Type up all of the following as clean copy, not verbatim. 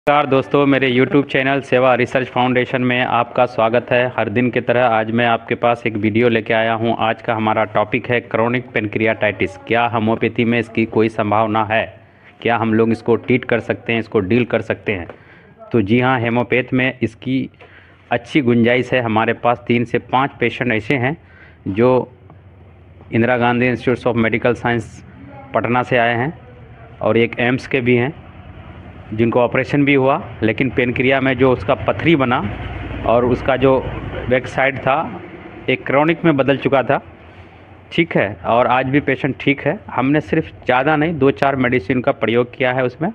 नमस्कार दोस्तों, मेरे YouTube चैनल सेवा रिसर्च फाउंडेशन में आपका स्वागत है। हर दिन की तरह आज मैं आपके पास एक वीडियो लेके आया हूं। आज का हमारा टॉपिक है क्रोनिक पेनक्रियाटाइटिस। क्या होम्योपैथी में इसकी कोई संभावना है? क्या हम लोग इसको ट्रीट कर सकते हैं, इसको डील कर सकते हैं? तो जी हाँ, होम्योपैथ में इसकी अच्छी गुंजाइश है। हमारे पास 3 से 5 पेशेंट ऐसे हैं जो Indira Gandhi institute of medical science Patna से आए हैं और एक एम्स के भी हैं जिनको ऑपरेशन भी हुआ, लेकिन पेनक्रिया में जो उसका पथरी बना और उसका जो बैक साइड था एक क्रोनिक में बदल चुका था। ठीक है, और आज भी पेशेंट ठीक है। हमने सिर्फ ज़्यादा नहीं 2-4 मेडिसिन का प्रयोग किया है उसमें,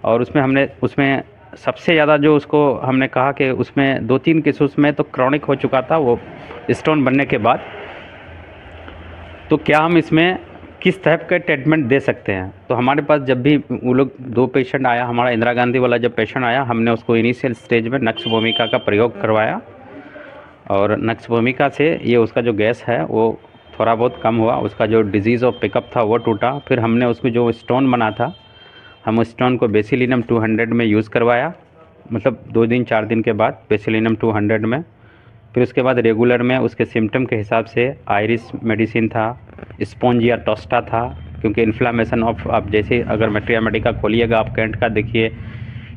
और उसमें सबसे ज़्यादा जो उसको हमने कहा कि उसमें 2-3 केसेस में तो क्रोनिक हो चुका था वो स्टोन बनने के बाद। तो क्या हम इसमें किस टाइप का ट्रीटमेंट दे सकते हैं? तो हमारे पास जब भी वो लोग 2 पेशेंट आया, हमारा इंदिरा गांधी वाला जब पेशेंट आया, हमने उसको इनिशियल स्टेज में नक्श भूमिका का प्रयोग करवाया और नक्श भूमिका से ये उसका जो गैस है वो थोड़ा बहुत कम हुआ। उसका जो डिजीज़ ऑफ पिकअप था वो टूटा। फिर हमने उसको जो स्टोन बना था, हम उस स्टोन को बेसिलिनम 200 में यूज़ करवाया, मतलब 2 दिन 4 दिन के बाद बेसिलिनम 200 में। फिर उसके बाद रेगुलर में उसके सिम्टम के हिसाब से आयरिस मेडिसिन था, स्पॉन्ज या टोस्टा था, क्योंकि इन्फ्लामेशन ऑफ, आप जैसे अगर मेट्रिया मेडिका खोलिएगा, आप कैंट का देखिए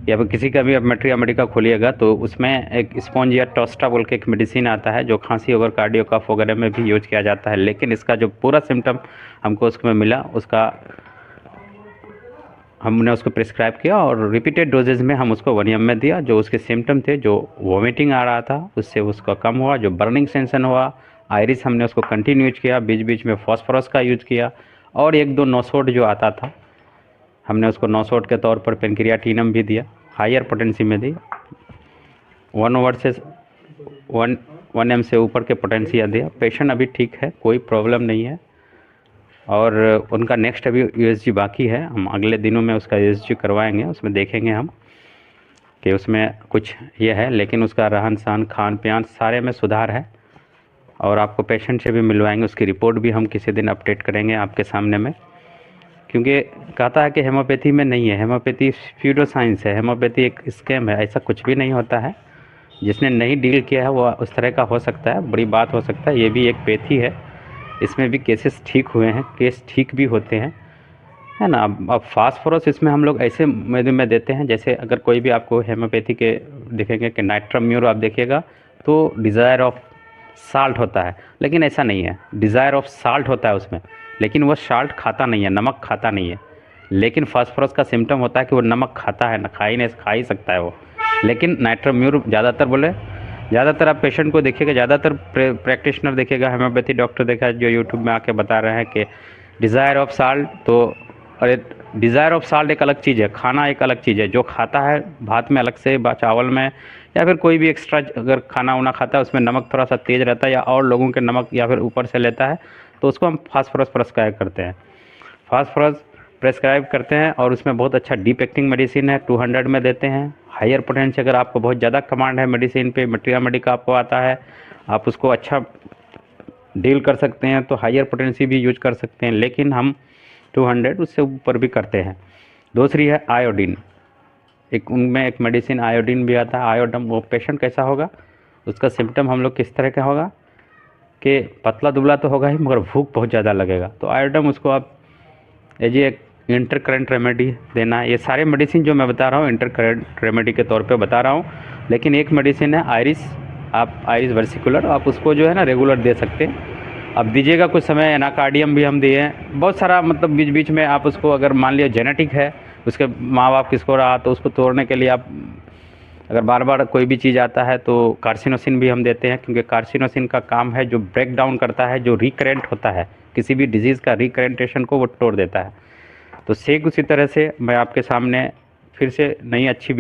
या फिर किसी का भी आप मेट्रिया मेडिका खोलिएगा तो उसमें एक स्पॉन्ज या टोस्टा बोल के एक मेडिसिन आता है जो खांसी और कार्डियो कफ वगैरह में भी यूज किया जाता है। लेकिन इसका जो पूरा सिम्टम हमको उसमें मिला, उसका हमने उसको प्रिस्क्राइब किया और रिपीटेड डोजेज में हम उसको 1 एम में दिया। जो उसके सिम्टम थे, जो वोमिटिंग आ रहा था उससे उसका कम हुआ, जो बर्निंग सेंसन हुआ, आयरिस हमने उसको कंटिन्यू यूज किया, बीच बीच में फॉस्फोरस का यूज किया, और 1-2 नोसोड जो आता था हमने उसको नोसोड के तौर पर पेनक्रियाटिनम भी दिया, हायर पोटेंसी में दी। 1 एम से ऊपर के पोटेंशिया दिया। पेशेंट अभी ठीक है, कोई प्रॉब्लम नहीं है, और उनका नेक्स्ट अभी यूएसजी बाकी है। हम अगले दिनों में उसका यूएसजी करवाएंगे, उसमें देखेंगे हम कि उसमें कुछ ये है, लेकिन उसका रहन सहन खान पान सारे में सुधार है। और आपको पेशेंट से भी मिलवाएंगे, उसकी रिपोर्ट भी हम किसी दिन अपडेट करेंगे आपके सामने में, क्योंकि कहता है कि होम्योपैथी में नहीं है, होम्योपैथी स्यूडो साइंस है, होम्योपैथी एक स्कैम है। ऐसा कुछ भी नहीं होता है। जिसने नहीं डील किया है वो उस तरह का हो सकता है, बड़ी बात हो सकता है। ये भी एक पैथी है, इसमें भी केसेस ठीक हुए हैं, केस ठीक भी होते हैं, है ना। अब फास्फोरस इसमें हम लोग ऐसे में देते हैं, जैसे अगर कोई भी आपको होम्योपैथी के देखेंगे कि नाइट्रोम्यूर आप देखिएगा तो डिज़ायर ऑफ साल्ट होता है, लेकिन ऐसा नहीं है। डिज़ायर ऑफ साल्ट होता है उसमें, लेकिन वो साल्ट खाता नहीं है, नमक खाता नहीं है। लेकिन फास्फोरस का सिम्टम होता है कि वो नमक खाता है, खा ही सकता है वो। लेकिन नाइट्रोम्यूर ज़्यादातर आप पेशेंट को देखिएगा, ज़्यादातर प्रैक्टिशनर देखिएगा, होम्योपैथी डॉक्टर देखा जो यूट्यूब में आके बता रहे हैं कि डिज़ायर ऑफ साल्ट। तो अरे, डिज़ायर ऑफ साल्ट एक अलग चीज़ है, खाना एक अलग चीज़ है। जो खाता है भात में अलग से, चावल में, या फिर कोई भी एक्स्ट्रा अगर खाना वाना खाता है उसमें नमक थोड़ा सा तेज़ रहता है, या और लोगों के नमक या फिर ऊपर से लेता है, तो उसको हम फास्फोरस प्रेस्क्राइब करते हैं। फास्फोरस प्रेस्क्राइब करते हैं और उसमें बहुत अच्छा डीप एक्टिंग मेडिसिन है, 200 में देते हैं। हायर पोटेंशियल, अगर आपको बहुत ज़्यादा कमांड है मेडिसिन पे, मेट्रिया मेडिका आपको आता है, आप उसको अच्छा डील कर सकते हैं तो हायर पोटेंसी भी यूज कर सकते हैं, लेकिन हम 200 उससे ऊपर भी करते हैं। दूसरी है आयोडीन, उनमें एक मेडिसिन आयोडीन भी आता है, आयोडम। वो पेशेंट कैसा होगा, उसका सिम्टम हम लोग किस तरह का होगा कि पतला दुबला तो होगा ही, मगर भूख बहुत ज़्यादा लगेगा। तो आयोडम उसको आप एज एक इंटर करंट रेमेडी देना है। ये सारे मेडिसिन जो मैं बता रहा हूँ इंटर करंट रेमेडी के तौर पे बता रहा हूँ। लेकिन एक मेडिसिन है आयरिस, आप आयरिस वर्सिकुलर, आप उसको जो है ना रेगुलर दे सकते हैं। अब दीजिएगा कुछ समय। एनाकार्डियम भी हम दिए हैं, बहुत सारा, मतलब बीच बीच में आप उसको, अगर मान लिया जेनेटिक है, उसके माँ बाप किसको रहा, तो उसको तोड़ने के लिए आप अगर बार बार कोई भी चीज़ आता है तो कार्सिनोसिन भी हम देते हैं, क्योंकि कार्सिनोसिन का काम है जो ब्रेक डाउन करता है, जो रिकरेंट होता है, किसी भी डिजीज़ का रिकरेंटेशन को वो तोड़ देता है। तो सेक उसी तरह से मैं आपके सामने फिर से नई अच्छी